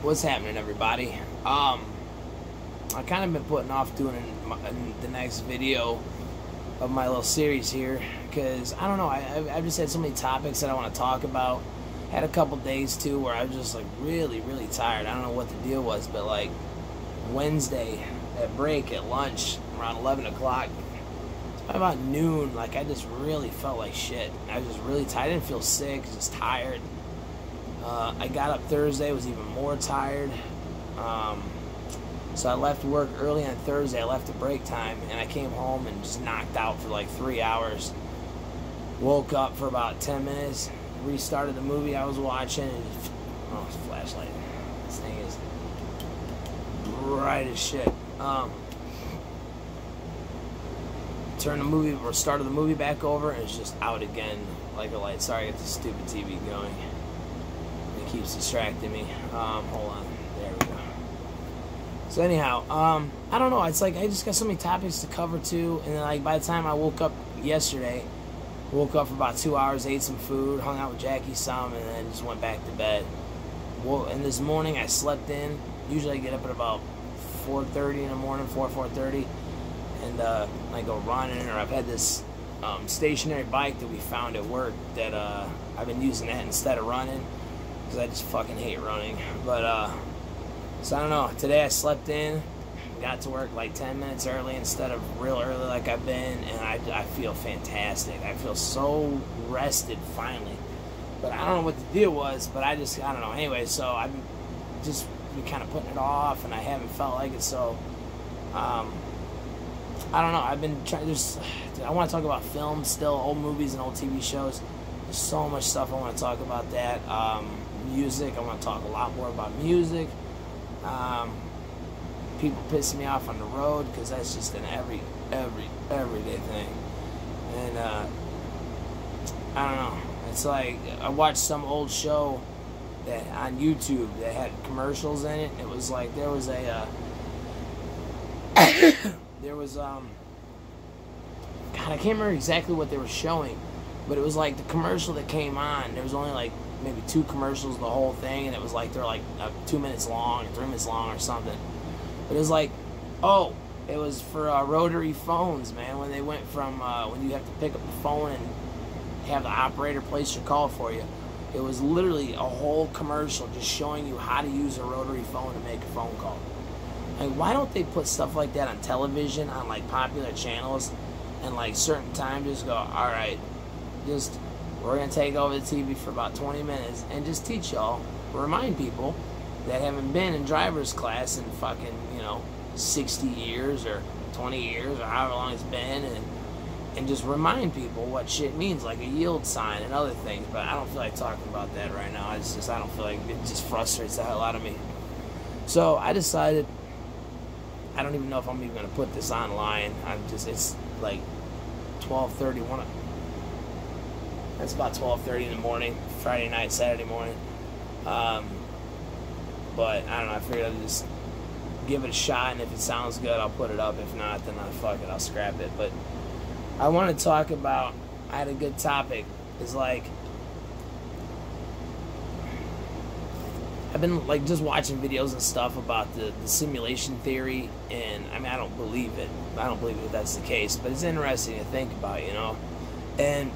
What's happening, everybody? I kind of been putting off doing the next video of my little series here because I don't know. I've just had so many topics that I want to talk about. Had a couple days too where I was just like really tired. I don't know what the deal was, but like Wednesday at break at lunch around 11 o'clock, about noon, like I just really felt like shit. I was just really tired. I didn't feel sick, just tired. I got up Thursday, was even more tired. So I left work early on Thursday. I left at break time, and I came home and just knocked out for like 3 hours. Woke up for about 10 minutes, restarted the movie I was watching, and just, oh, it's a flashlight. This thing is bright as shit. Turned the movie, or started the movie back over, and it's just out again like a light. Sorry, I got the stupid TV going. It keeps distracting me. Hold on. There we go. So anyhow, I don't know. It's like I just got so many topics to cover too, and then like by the time I woke up yesterday, woke up for about 2 hours, ate some food, hung out with Jackie some, and then just went back to bed. Well, and this morning I slept in. Usually I get up at about 4:30 in the morning, 4:30, and I go running. Or I've had this stationary bike that we found at work that I've been using that instead of running because I just fucking hate running. But so I don't know. Today I slept in, got to work like 10 minutes early instead of real early like I've been, and I feel fantastic. I feel so rested finally. But I don't know what the deal was, but I don't know. Anyway, so I've just been kind of putting it off, and I haven't felt like it, so I don't know. I've been trying I want to talk about films still, old movies and old TV shows. There's so much stuff I want to talk about that. Music, I want to talk a lot more about music. People pissing me off on the road because that's just an everyday thing. And I don't know. It's like I watched some old show that on YouTube that had commercials in it. It was like there was God, I can't remember exactly what they were showing, but it was like the commercial that came on. There was only like maybe 2 commercials the whole thing, and it was like they're like 2 minutes long or 3 minutes long or something. But it was like, oh, it was for rotary phones, man. When they went from when you have to pick up the phone and have the operator place your call for you. It was literally a whole commercial just showing you how to use a rotary phone to make a phone call. Like, why don't they put stuff like that on television, on like popular channels, and like certain times just go, all right, just we're gonna take over the TV for about 20 minutes and just teach y'all, remind people that haven't been in driver's class in fucking 60 years or 20 years or however long it's been, and just remind people what shit means, like a yield sign and other things. But I don't feel like talking about that right now. It's just, I don't feel like, it just frustrates the hell out of me. So I decided, I don't even know if I'm even going to put this online. It's like 12:31. It's about 12:30 in the morning, Friday night, Saturday morning. But I don't know, I figured I'd just give it a shot, and if it sounds good, I'll put it up. If not, then fuck it, I'll scrap it. But I want to talk about, I had a good topic, is like, I've been like just watching videos and stuff about the simulation theory, and I mean, I don't believe it. I don't believe that that's the case, but it's interesting to think about, and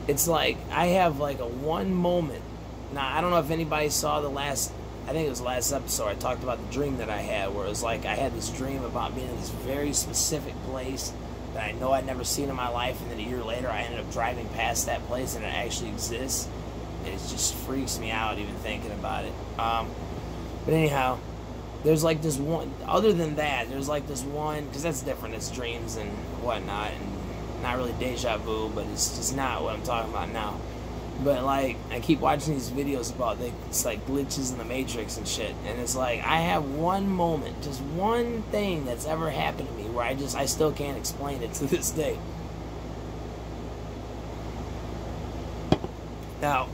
it's like, I have like a one moment. Now, I don't know if anybody saw I think it was the last episode, I talked about the dream that I had, where it was like, I had this dream about being in this very specific place that I know I'd never seen in my life, and then a year later I ended up driving past that place and it actually exists. And it just freaks me out even thinking about it. But anyhow, there's like this one, other than that, there's like this one, because that's different, it's dreams and whatnot, and not really deja vu, but it's just not what I'm talking about now. But like, I keep watching these videos about it's like glitches in the Matrix and shit, and it's like, I have one moment, just one thing that's ever happened to me where I still can't explain it to this day. Now,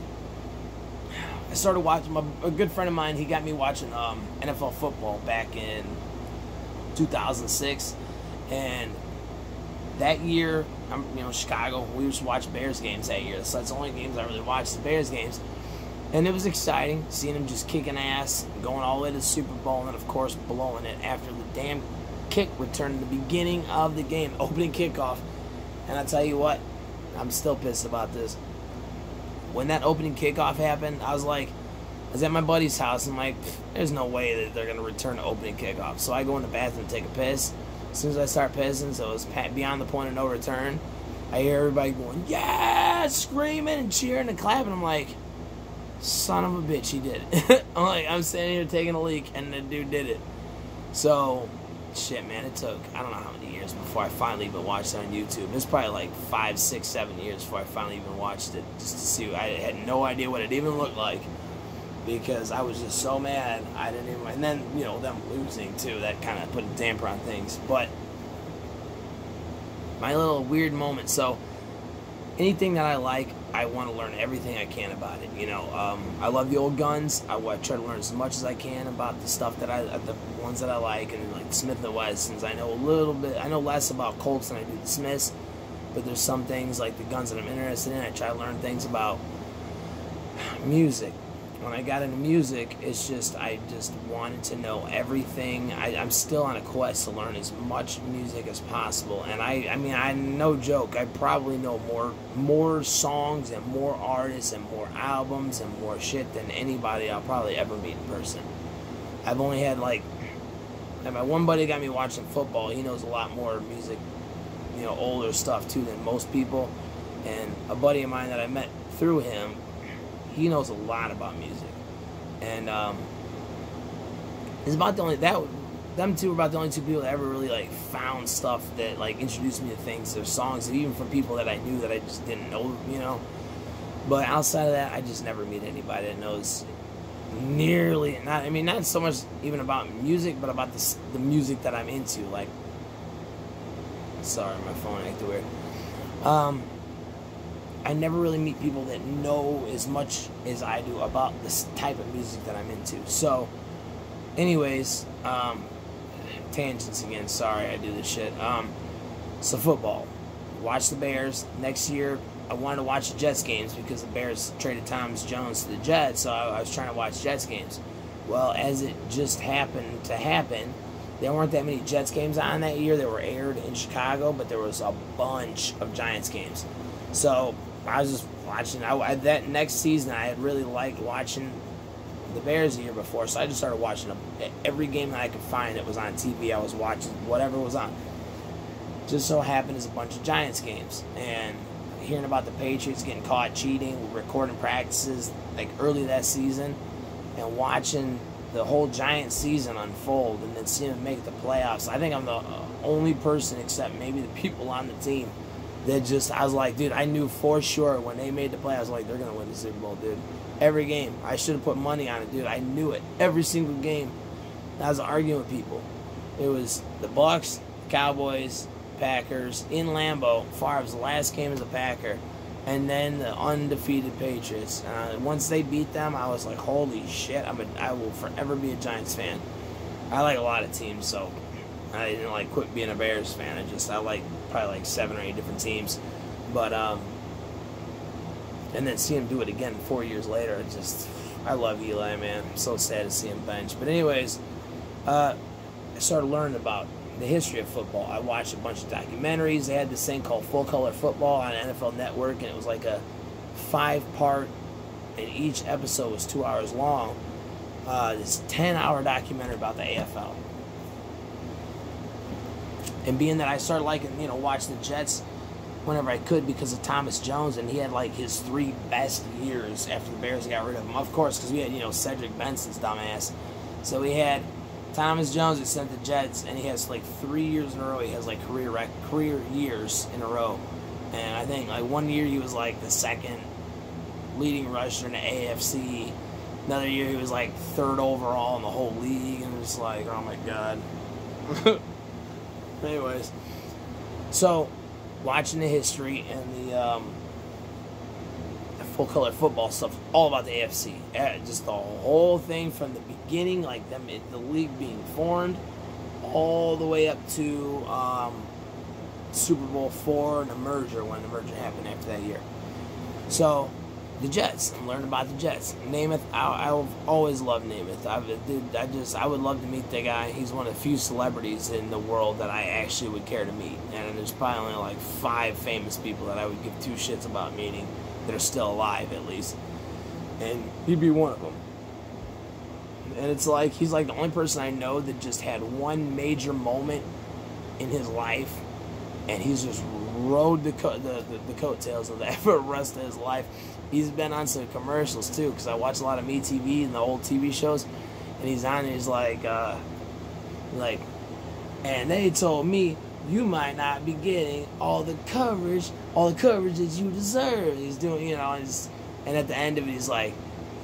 I started watching, a good friend of mine, he got me watching NFL football back in 2006, and that year, Chicago, we used to watch Bears games that year. So that's the only games I really watched, the Bears games. And it was exciting seeing him just kicking ass, going all the way to the Super Bowl, and then, of course, blowing it after the damn kick return at the beginning of the game, opening kickoff. And I tell you what, I'm still pissed about this. When that opening kickoff happened, I was at my buddy's house, and I'm like, there's no way that they're going to return the opening kickoff. So I go in the bathroom to take a piss. As soon as I start pissing, so it was beyond the point of no return, I hear everybody going, yeah, screaming and cheering and clapping. I'm like, son of a bitch, he did it. I'm standing here taking a leak, and the dude did it. So, shit, man, it took, I don't know how many years before I finally even watched it on YouTube. It's probably like 5, 6, 7 years before I finally even watched it, just to see. I had no idea what it even looked like, because I was just so mad. I didn't even, and then, you know, them losing too, that kind of put a damper on things. But my little weird moment. So anything that I like, I want to learn everything I can about it. You know, I love the old guns. I try to learn as much as I can about the stuff that the ones that I like, and like Smith and Wessons. I know a little bit. I know less about Colts than I do the Smiths, but there's some things like the guns that I'm interested in. I try to learn things about music. When I got into music, it's just, I just wanted to know everything. I'm still on a quest to learn as much music as possible. And I mean, no joke, I probably know more songs and more artists and more albums and more shit than anybody I'll probably ever meet in person. I've only had and my one buddy got me watching football. He knows a lot more music, you know, older stuff too than most people. And a buddy of mine that I met through him, he knows a lot about music, and it's about the only them two were about the only two people that ever really like found stuff that like introduced me to things or songs, even from people that I knew that I just didn't know, you know. But outside of that, I just never meet anybody that knows nearly not so much even about music, but about the music that I'm into. Like, sorry, my phone acted weird. I never really meet people that know as much as I do about this type of music that I'm into. So, anyways, tangents again. Sorry, I do this shit. So football. Watch the Bears. Next year, I wanted to watch the Jets games because the Bears traded Thomas Jones to the Jets, so I was trying to watch Jets games. Well, as it just happened to happen, there weren't that many Jets games on that year. They were aired in Chicago, but there was a bunch of Giants games. So I was just watching. That next season, I had really liked watching the Bears the year before, so I just started watching every game that I could find that was on TV. I was watching whatever was on. Just so happened it's a bunch of Giants games, and hearing about the Patriots getting caught cheating, recording practices like early that season, and watching the whole Giants season unfold, and then seeing them make the playoffs. I think I'm the only person, except maybe the people on the team, that just, I was like, dude, I knew for sure when they made the playoffs, I was like, they're going to win the Super Bowl, dude. Every game. I should have put money on it, dude. I knew it. Every single game. I was arguing with people. It was the Bucs, Cowboys, Packers, in Lambeau. Favre was the last game as a Packer. And then the undefeated Patriots. Once they beat them, I was like, holy shit, I will forever be a Giants fan. I like a lot of teams, so I didn't like quit being a Bears fan. I like probably like 7 or 8 different teams. But and then see him do it again 4 years later, I love Eli, man. I'm so sad to see him bench. But anyways, I started learning about the history of football. I watched a bunch of documentaries. They had this thing called Full Color Football on NFL Network, and it was like a 5-part, and each episode was 2 hours long. This 10-hour documentary about the AFL. And being that I started liking, watch the Jets whenever I could because of Thomas Jones, and he had like his 3 best years after the Bears got rid of him. Of course, because we had, Cedric Benson's dumbass. So we had Thomas Jones that sent the Jets, and he has like 3 years in a row. He has like career years in a row. And I think like 1 year he was like the 2nd leading rusher in the AFC. Another year he was like 3rd overall in the whole league, and it was like, oh my god. Anyways, so watching the history and the Full Color Football stuff, all about the AFC, just the whole thing from the beginning, like the league being formed, all the way up to Super Bowl IV and the merger, when the merger happened after that year. So the Jets. I'm learning about the Jets. Namath, I've always loved Namath. I would love to meet the guy. He's one of the few celebrities in the world that I actually would care to meet. And there's probably only like 5 famous people that I would give 2 shits about meeting that are still alive, at least. And he'd be one of them. And it's like, he's like the only person I know that just had one major moment in his life, and he's just rode the coattails of that for the rest of his life. He's been on some commercials too, because I watch a lot of MeTV and the old TV shows, and he's on. And he's like, and they told me you might not be getting all the coverage that you deserve. He's doing, you know, and at the end of it, he's like,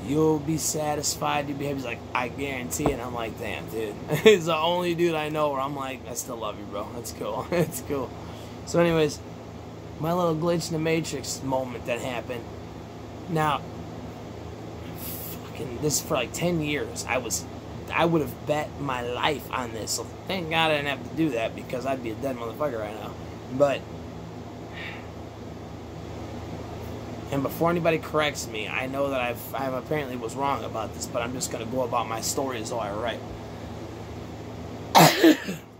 you'll be satisfied to be happy. He's like, I guarantee it. And I'm like, damn, dude. He's the only dude I know where I'm like, I still love you, bro. That's cool. It's cool. So anyways, my little glitch in the Matrix moment that happened. Now, fucking, this is for like 10 years. I would have bet my life on this. So thank God I didn't have to do that, because I'd be a dead motherfucker right now. But, and before anybody corrects me, I know that I apparently was wrong about this, but I'm just going to go about my story as though I were right.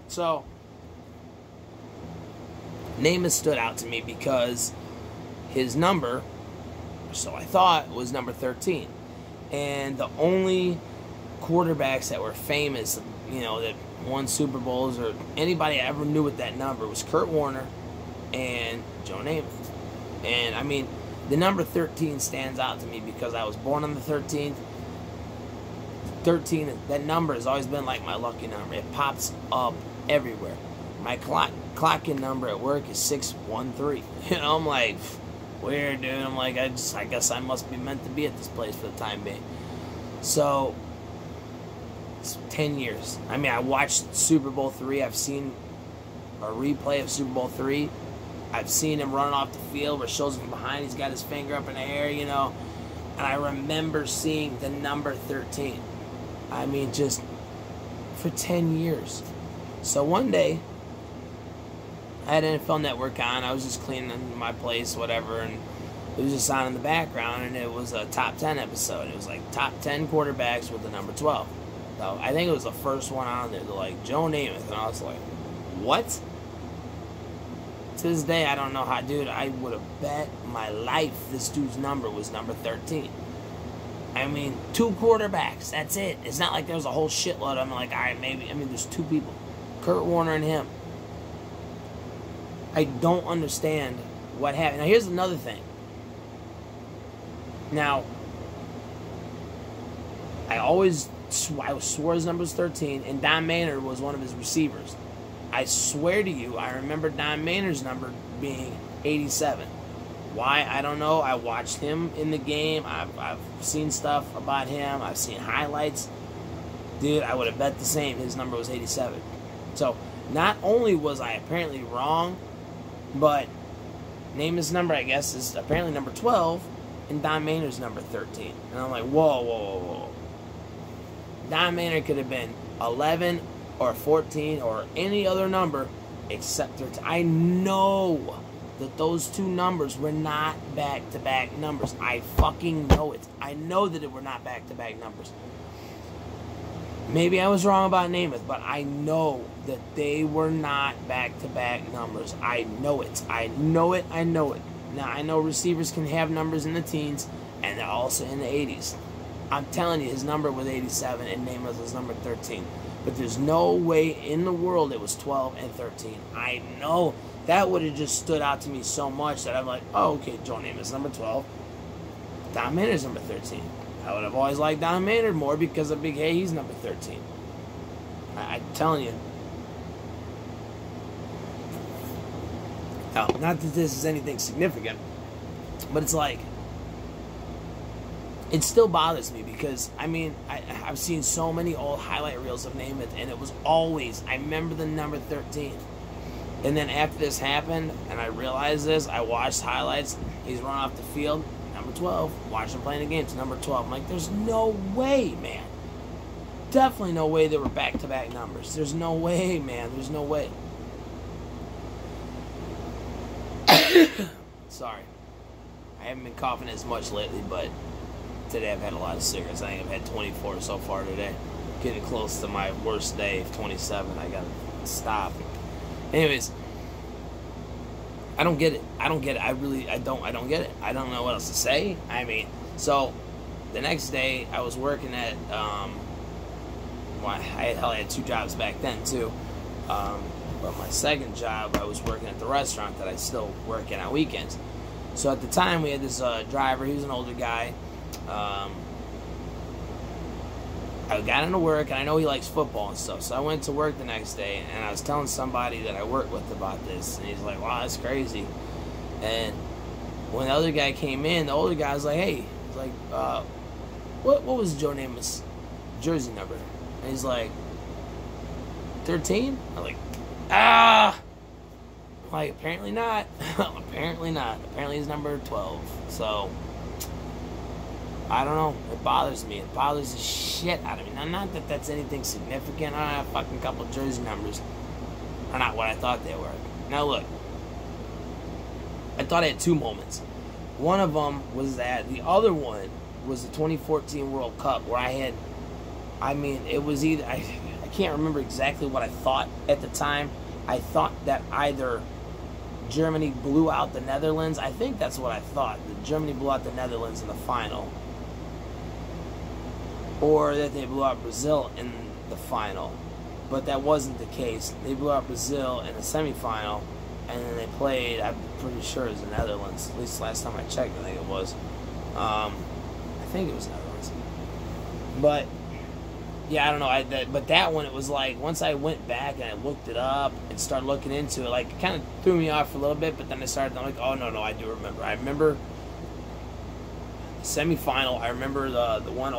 So, Namath stood out to me because his number, so I thought, was number 13. And the only quarterbacks that were famous, you know, that won Super Bowls or anybody I ever knew with that number was Kurt Warner and Joe Namath. And, I mean, the number 13 stands out to me because I was born on the 13th. 13, that number has always been like my lucky number. It pops up everywhere. My clock-in number at work is 613. You know, I'm like, weird, dude. I'm like, I guess I must be meant to be at this place for the time being. So, it's 10 years. I mean, I watched Super Bowl III. I've seen a replay of Super Bowl III. I've seen him running off the field where it shows him from behind. He's got his finger up in the air, you know. And I remember seeing the number 13. I mean, just for 10 years. So one day, I had NFL Network on. I was just cleaning my place, whatever, and it was just on in the background, and it was a top 10 episode. It was like top 10 quarterbacks with the number 12. So I think it was the first one on there. They're like, Joe Namath. And I was like, what? To this day, I don't know how, dude. I would have bet my life this dude's number was number 13. I mean, 2 quarterbacks. That's it. It's not like there was a whole shitload. I'm like, all right, maybe. I mean, there's 2 people. Kurt Warner and him. I don't understand what happened. Now, here's another thing. Now, I swore his number was 13, and Don Maynard was one of his receivers. I swear to you, I remember Don Maynard's number being 87. Why? I don't know. I watched him in the game. I've seen stuff about him. I've seen highlights. Dude, I would have bet the same. His number was 87. So, not only was I apparently wrong, but Namath's number, I guess, is apparently number 12, and Don Maynard's number 13. And I'm like, whoa. Don Maynard could have been 11 or 14 or any other number except 13. I know that those 2 numbers were not back-to-back numbers. I fucking know it. I know that it were not back-to-back numbers. Maybe I was wrong about Namath, but I know that they were not back-to-back numbers. I know it. I know it. Now, I know receivers can have numbers in the teens, and they're also in the 80s. I'm telling you, his number was 87, and Namath was number 13. But there's no way in the world it was 12 and 13. I know. That would have just stood out to me so much that I'm like, oh, okay, Joe Namath's number 12. Don Maynard's number 13. I would have always liked Don Maynard more because of Big Hay, he's number 13. I'm telling you. Now, not that this is anything significant, but it's like, it still bothers me because, I mean, I've seen so many old highlight reels of Namath, and it was always, I remember the number 13. And then after this happened, and I realized this, I watched highlights, he's running off the field, number 12, watched him playing the game to number 12. I'm like, there's no way, man. Definitely no way they were back-to-back numbers. There's no way, man. There's no way. Sorry. I haven't been coughing as much lately, but today I've had a lot of cigarettes. I think I've had 24 so far today. Getting close to my worst day of 27. I gotta stop. Anyways, I don't get it. I don't get it. I don't get it. I don't know what else to say. I mean, so the next day I was working at, I had 2 jobs back then too. But my second job, I was working at the restaurant that I still work in on weekends. So at the time, we had this driver. He was an older guy. I got into work, and I know he likes football and stuff. So I went to work the next day, and I was telling somebody that I work with about this. And he's like, wow, that's crazy. And when the other guy came in, the older guy was like, hey, he's like, what was Joe Namath's jersey number? And he's like, 13? I'm like, like, apparently not. Apparently not. Apparently he's number 12. So, I don't know. It bothers me. It bothers the shit out of me. Now, not that that's anything significant. I have a fucking couple jersey numbers are not what I thought they were. Now, look. I thought I had 2 moments. One of them was that. The other one was the 2014 World Cup where it was either... I can't remember exactly what I thought at the time. I thought that either Germany blew out the Netherlands. I think that's what I thought. That Germany blew out the Netherlands in the final. Or that they blew out Brazil in the final. But that wasn't the case. They blew out Brazil in the semifinal. And then they played, I'm pretty sure it was the Netherlands. At least last time I checked, I think it was. I think it was Netherlands. But... yeah, I don't know. But that one, it was like, once I went back and I looked it up and started looking into it, like, it kind of threw me off for a little bit, but then I'm like, oh, no, I do remember. I remember the semifinal. I remember the one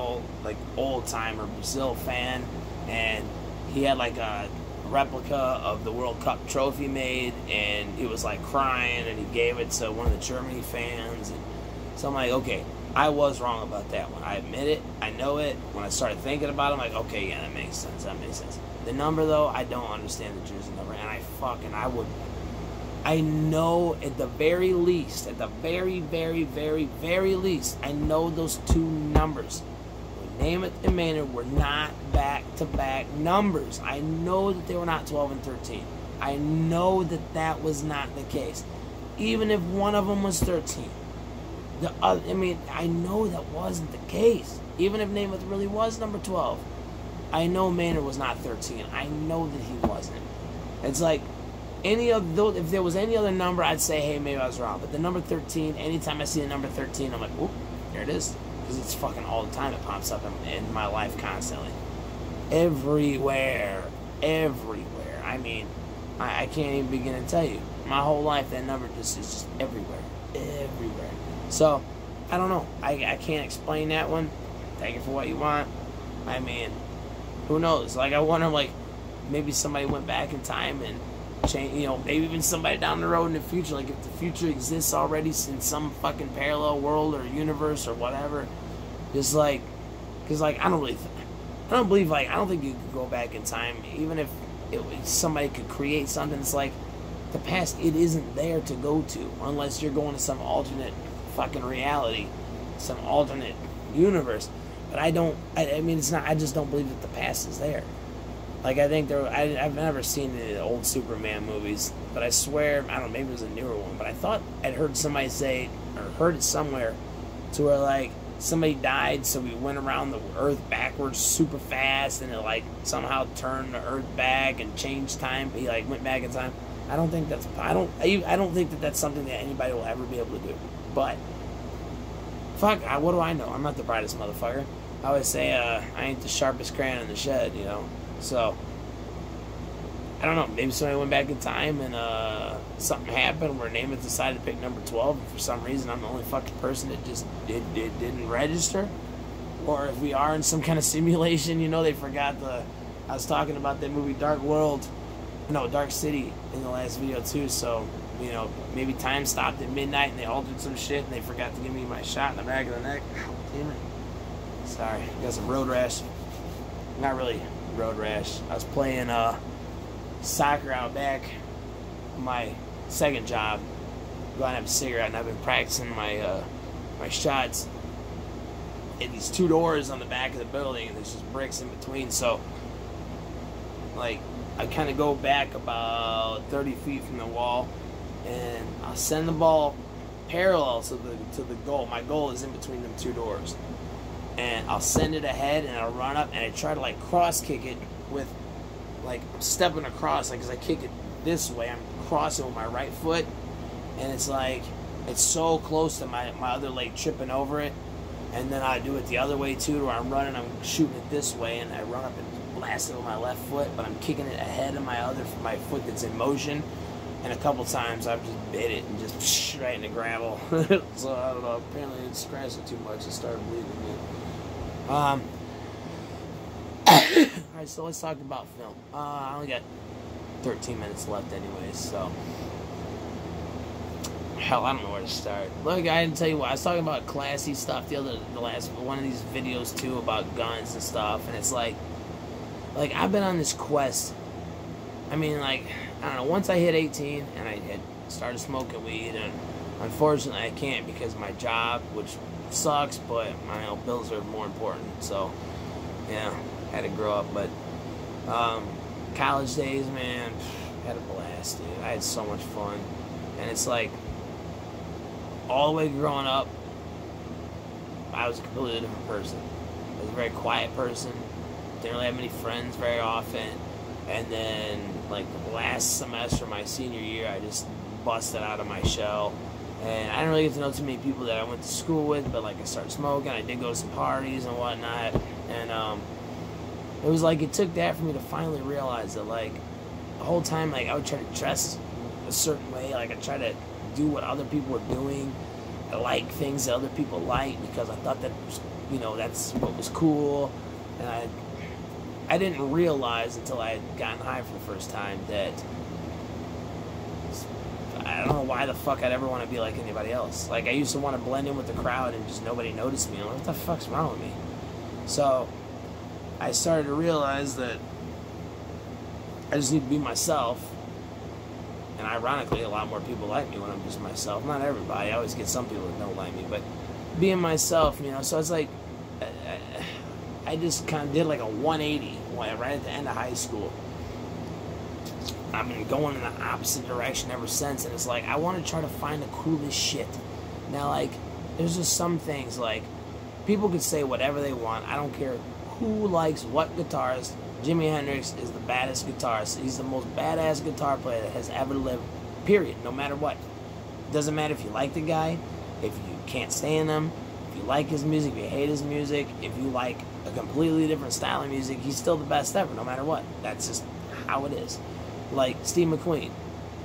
old-timer Brazil fan, and he had, like, a replica of the World Cup trophy made, and he was, like, crying, and he gave it to one of the Germany fans, and so I'm like, okay, I was wrong about that one. I admit it. I know it. When I started thinking about it, I'm like, okay, yeah, that makes sense. That makes sense. The number, though, I don't understand the jersey number. And I know at the very least, at the very, very, very, very least, I know those 2 numbers. Namath and Maynard were not back-to-back numbers. I know that they were not 12 and 13. I know that that was not the case. Even if one of them was 13. I know that wasn't the case. Even if Namath really was number 12. I know Maynard was not 13. I know that he wasn't. It's like, if there was any other number, I'd say, hey, maybe I was wrong. But the number 13, anytime I see the number 13, I'm like, whoop, there it is. Because it's fucking all the time. It pops up in my life constantly. Everywhere. Everywhere. I mean, I can't even begin to tell you. My whole life, that number is just everywhere. Everywhere. So, I don't know. I can't explain that one. Take it for what you want. I mean, who knows? Like, I wonder, like, maybe somebody went back in time and changed, maybe even somebody down the road in the future, like, if the future exists already in some fucking parallel world or universe or whatever, just, like, because, like, I don't think you could go back in time, even if somebody could create something. It's like, the past, it isn't there to go to, unless you're going to some alternate fucking reality, some alternate universe. But I just don't believe that the past is there. Like, I think I've never seen the old Superman movies, but I swear, I don't know, maybe it was a newer one, but I thought I'd heard somebody say, or heard it somewhere, to where, like, somebody died, so we went around the Earth backwards super fast, and it, like, somehow turned the Earth back and changed time. He, like, went back in time. I don't think that that's something that anybody will ever be able to do. But, fuck, what do I know? I'm not the brightest motherfucker. I always say, I ain't the sharpest crayon in the shed, So, I don't know. Maybe somebody went back in time and something happened where Namath decided to pick number 12, and for some reason I'm the only fucking person that just didn't register. Or if we are in some kind of simulation, they forgot I was talking about that movie Dark City in the last video too, so, maybe time stopped at midnight and they altered some shit and they forgot to give me my shot in the back of the neck. Damn it. Sorry, I got some road rash. Not really road rash. I was playing soccer out back, my second job, go out and have a cigarette, and I've been practicing my my shots hit these 2 doors on the back of the building, and there's just bricks in between. So, like, I kind of go back about 30 feet from the wall, and I'll send the ball parallel to the goal. My goal is in between them 2 doors, and I'll send it ahead, and I'll run up, and I try to like cross kick it with like stepping across, like, as I kick it this way, I'm crossing with my right foot, and it's like it's so close to my other leg tripping over it. And then I do it the other way too, where I'm running, I'm shooting it this way, and I run up and blast it with my left foot, but I'm kicking it ahead of my foot that's in motion. And a couple times I've just bit it and just right in the gravel. So I don't know, apparently it scratched it too much and started bleeding me. Alright, so let's talk about film. I only got 13 minutes left anyways, so hell, I don't know where to start. Look, I didn't tell you what, I was talking about classy stuff the last one of these videos too, about guns and stuff, and it's like I've been on this quest. I mean, like, I don't know, once I hit 18 and I had started smoking weed, and unfortunately I can't because of my job, which sucks, but my bills are more important, so yeah, had to grow up. But college days, man, had a blast, dude. I had so much fun, and it's like, all the way growing up, I was a completely different person. I was a very quiet person, didn't really have many friends very often, and then, like, the last semester of my senior year, I just busted out of my shell, and I didn't really get to know too many people that I went to school with, but, like, I started smoking, I did go to some parties and whatnot, and, it was like, it took that for me to finally realize that, like, the whole time, like, I would try to dress a certain way, like, I try to do what other people were doing. I like things that other people like because I thought that was, you know, that's what was cool. And I didn't realize until I had gotten high for the first time that I don't know why the fuck I'd ever want to be like anybody else. Like, I used to want to blend in with the crowd and just nobody noticed me. I'm like, what the fuck's wrong with me? So I started to realize that I just need to be myself. And ironically, a lot more people like me when I'm just myself. Not everybody. I always get some people that don't like me. But being myself, you know. So it's like, I just kind of did like a 180 right at the end of high school. I've been going in the opposite direction ever since. And it's like, I want to try to find the coolest shit. Now, like, there's just some things, like, people could say whatever they want. I don't care who likes what guitars. Jimi Hendrix is the baddest guitarist. He's the most badass guitar player that has ever lived, period, no matter what. Doesn't matter if you like the guy, if you can't stand him, if you like his music, if you hate his music, if you like a completely different style of music, he's still the best ever, no matter what. That's just how it is. Like Steve McQueen,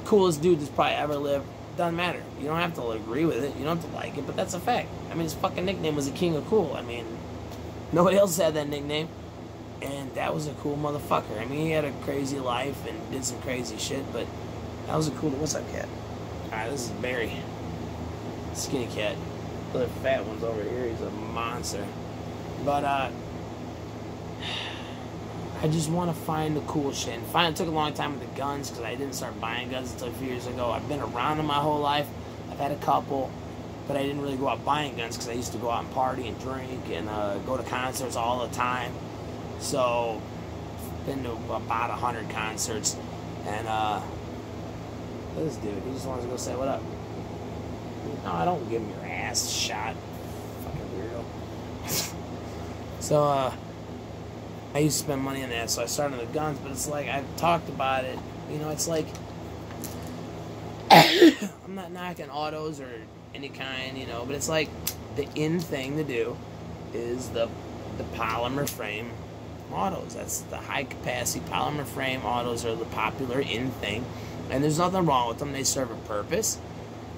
coolest dude that's probably ever lived. Doesn't matter. You don't have to agree with it. You don't have to like it, but that's a fact. I mean, his fucking nickname was the King of Cool. I mean, nobody else had that nickname. And that was a cool motherfucker. I mean, he had a crazy life and did some crazy shit, but that was a cool... What's up, cat? Alright, this is Barry. Skinny cat. The other fat one's over here. He's a monster. But, I just want to find the cool shit. And finally, it took a long time with the guns, because I didn't start buying guns until a few years ago. I've been around them my whole life. I've had a couple, but I didn't really go out buying guns, because I used to go out and party and drink and go to concerts all the time. So, been to about 100 concerts, and this dude, he just wants to go say what up. No, I don't give him your ass shot, fucking weirdo. So, I used to spend money on that, so I started on the guns, but it's like, I've talked about it, you know, it's like, I'm not knocking autos or any kind, you know, but it's like, the in thing to do is the polymer frame autos. That's the high capacity polymer frame autos are the popular in thing, and there's nothing wrong with them. They serve a purpose.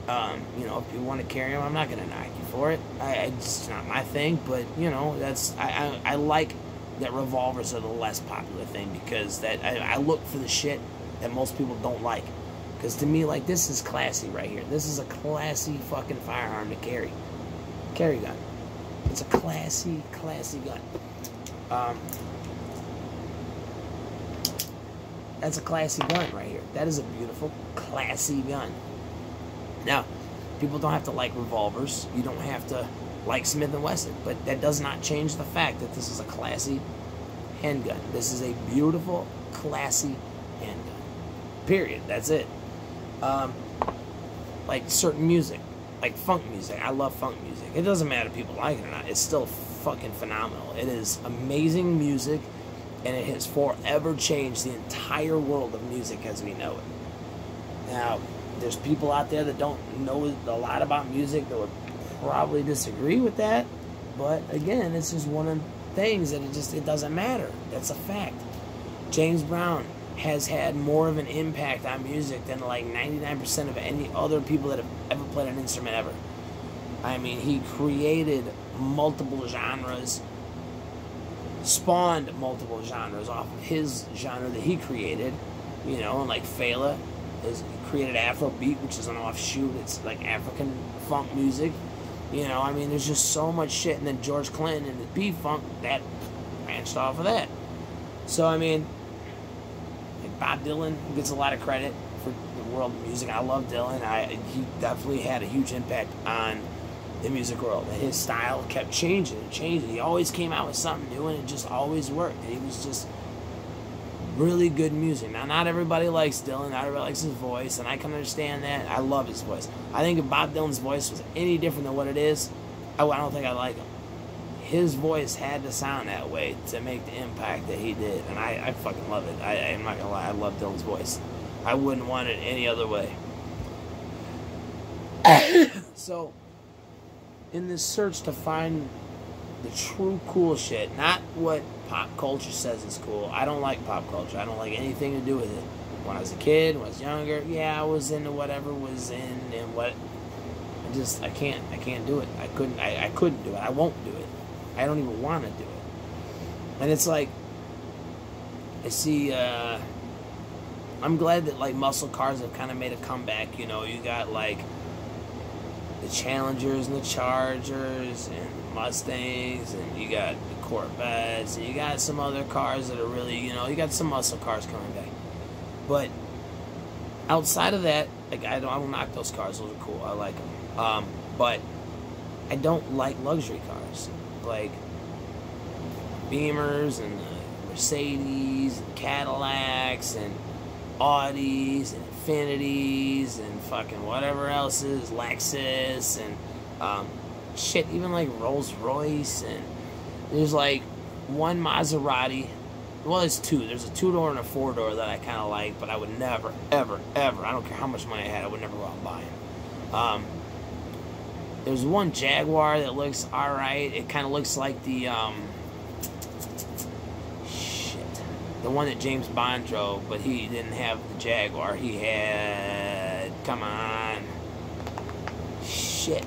You know, if you want to carry them, I'm not gonna knock you for it. It's not my thing, but you know, that's I like that revolvers are the less popular thing, because that I look for the shit that most people don't like, because to me, like, this is classy right here. This is a classy fucking firearm to carry gun. It's a classy gun. That's a classy gun right here. That is a beautiful, classy gun. Now, People don't have to like revolvers. You don't have to like Smith & Wesson. But that does not change the fact that this is a classy handgun. This is a beautiful, classy handgun. Period. That's it. Like certain music. Like funk music. I love funk music. It doesn't matter if people like it or not. It's still fucking phenomenal. It is amazing music, and it has forever changed the entire world of music as we know it. Now, there's people out there that don't know a lot about music that would probably disagree with that, but again, it's just one of the things that it doesn't matter. That's a fact. James Brown has had more of an impact on music than like 99% of any other people that have ever played an instrument ever. I mean, he created multiple genres, spawned multiple genres off of his genre that he created, you know, and like Fela has created Afrobeat, which is an offshoot. It's like African funk music, you know. I mean, there's just so much shit. And then George Clinton and the P-Funk, that branched off of that. So, I mean, like Bob Dylan gets a lot of credit for the world of music. I love Dylan. He definitely had a huge impact on the music world, and his style kept changing and changing. He always came out with something new, and it just always worked. And he was just really good music. Now, not everybody likes Dylan, not everybody likes his voice, and I can understand that. I love his voice. I think if Bob Dylan's voice was any different than what it is, I don't think I'd like him. His voice had to sound that way to make the impact that he did, and I fucking love it. I'm not gonna lie, I love Dylan's voice. I wouldn't want it any other way. So, in this search to find the true cool shit, not what pop culture says is cool. I don't like pop culture. I don't like anything to do with it. When I was a kid, when I was younger, yeah, I was into whatever was in, and what I can't do it. I couldn't do it. I won't do it. I don't even want to do it. And it's like, I see, I'm glad that like muscle cars have kind of made a comeback. You know, you got like the Challengers and the Chargers and Mustangs, and you got the Corvettes, and you got some other cars that are really, you know, you got some muscle cars coming back. But outside of that, like I don't knock those cars. Those are cool. I like them. But I don't like luxury cars, like Beamers and Mercedes and Cadillacs and Audis and Infinities and fucking whatever else is, Lexus and shit, even like Rolls Royce, and there's like one Maserati. Well, there's two. There's a 2-door and a 4-door that I kind of like, but I would never, ever, ever, I don't care how much money I had, I would never go out and buy them. There's one Jaguar that looks alright. It kind of looks like the, the one that James Bond drove, but he didn't have the Jaguar. He had, come on, shit.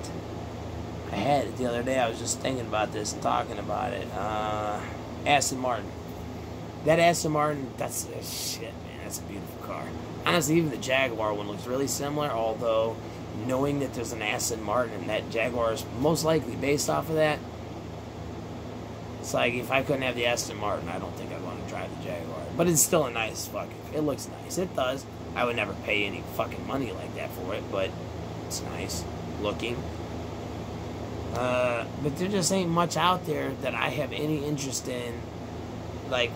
I had it the other day. I was just thinking about this and talking about it. Aston Martin. That Aston Martin, that's shit, man. That's a beautiful car. Honestly, even the Jaguar one looks really similar, although knowing that there's an Aston Martin and that Jaguar is most likely based off of that, it's like if I couldn't have the Aston Martin, I don't think I'd want to drive the Jaguar. But it's still a nice fucking, it looks nice. It does. I would never pay any fucking money like that for it, but it's nice looking. But there just ain't much out there that I have any interest in. Like,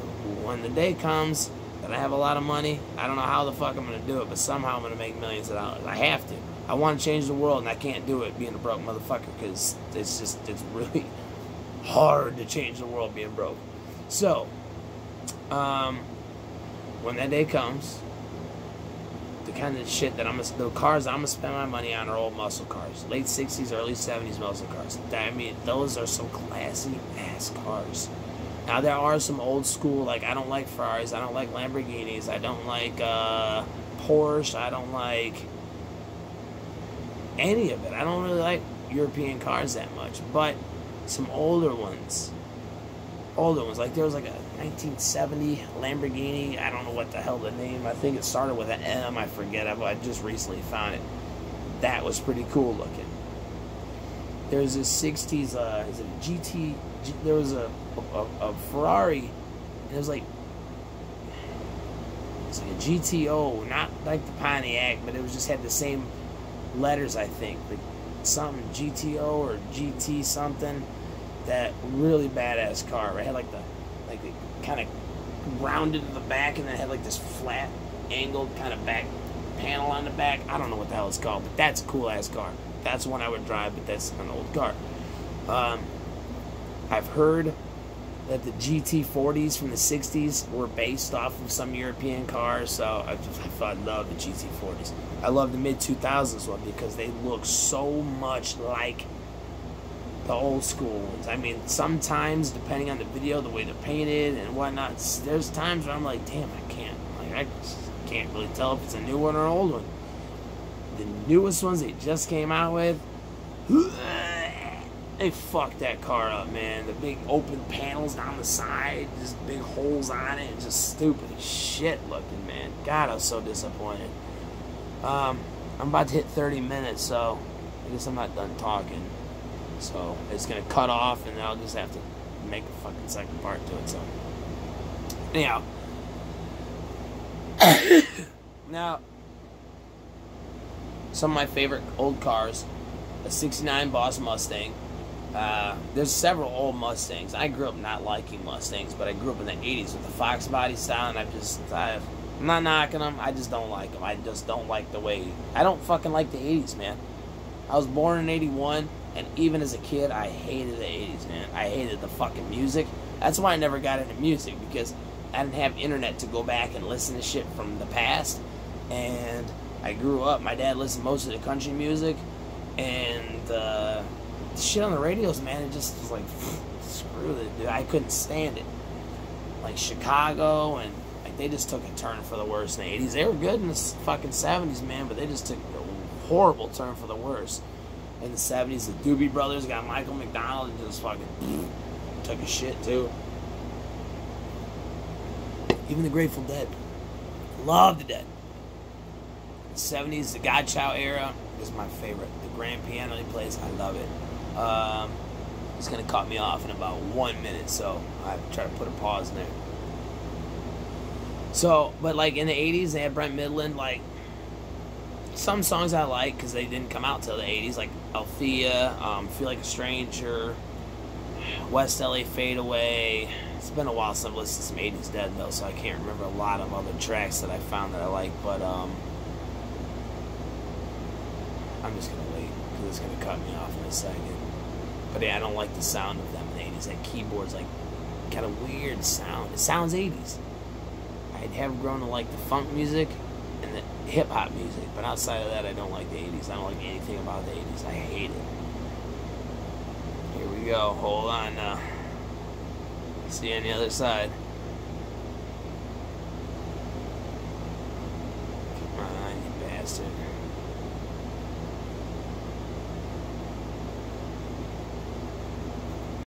when the day comes that I have a lot of money, I don't know how the fuck I'm going to do it, but somehow I'm going to make millions of dollars. I have to. I want to change the world, and I can't do it being a broke motherfucker, because it's really hard to change the world being broke. So, when that day comes, the kind of shit that the cars I'm going to spend my money on are old muscle cars. Late 60s, early 70s muscle cars. I mean, those are some classy-ass cars. Now, there are some old school, like, I don't like Ferraris, I don't like Lamborghinis, I don't like Porsche, I don't like any of it. I don't really like European cars that much, but some older ones, like there was like a 1970 Lamborghini, I don't know what the hell the name, I think it started with an M, I forget, I just recently found it. That was pretty cool looking. There's a 60s, is it a GT, there was a Ferrari, and it was like a GTO, not like the Pontiac, but it was just had the same letters, I think. Like something GTO or GT something. That really badass car, right? It had like the kind of rounded in the back, and then it had like this flat angled kind of back panel on the back. I don't know what the hell it's called, but that's a cool ass car. That's one I would drive, but that's an old car. I've heard that the GT40s from the 60s were based off of some European cars, so I love the GT40s. I love the mid-2000s one because they look so much like the old school ones. I mean, sometimes, depending on the video, the way they're painted and whatnot, there's times where I'm like, damn, I can't really tell if it's a new one or an old one. The newest ones they just came out with, they fucked that car up, man. The big open panels down the side, just big holes on it, just stupid as shit looking, man. God, I was so disappointed. I'm about to hit 30 minutes, so I guess I'm not done talking. So it's gonna cut off, and then I'll just have to make a fucking second part to it. So anyhow, now some of my favorite old cars: a '69 Boss Mustang. There's several old Mustangs. I grew up not liking Mustangs, but I grew up in the '80s with the Fox body style, and I'm not knocking them. I just don't like them. I just don't like the way. I don't fucking like the '80s, man. I was born in '81. And even as a kid, I hated the 80s, man. I hated the fucking music. That's why I never got into music, because I didn't have internet to go back and listen to shit from the past. And I grew up, my dad listened most of the country music. And the shit on the radios, man, it just was like, screw it, dude. I couldn't stand it. Like Chicago, and like they just took a turn for the worse in the 80s. They were good in the fucking 70s, man, but they just took a horrible turn for the worse. In the 70s, the Doobie Brothers got Michael McDonald and just fucking took a shit too. Even the Grateful Dead. Love the Dead. The 70s, the God Chow era is my favorite. The grand piano he plays, I love it. It's going to cut me off in about 1 minute, so I try to put a pause in there. So, but like in the 80s, they had Brent Midland, like, some songs I like because they didn't come out till the 80s, like Althea, Feel Like a Stranger, West LA Fade Away. It's been a while since I've listened to some 80s Dead, though, so I can't remember a lot of other tracks that I found that I like, but I'm just going to wait because it's going to cut me off in a second. But yeah, I don't like the sound of them in the 80s. That keyboard's like got a weird sound. It sounds 80s. I have grown to like the funk music and the hip-hop music, but outside of that, I don't like the 80s. I don't like anything about the 80s. I hate it. Here we go. Hold on now. See you on the other side.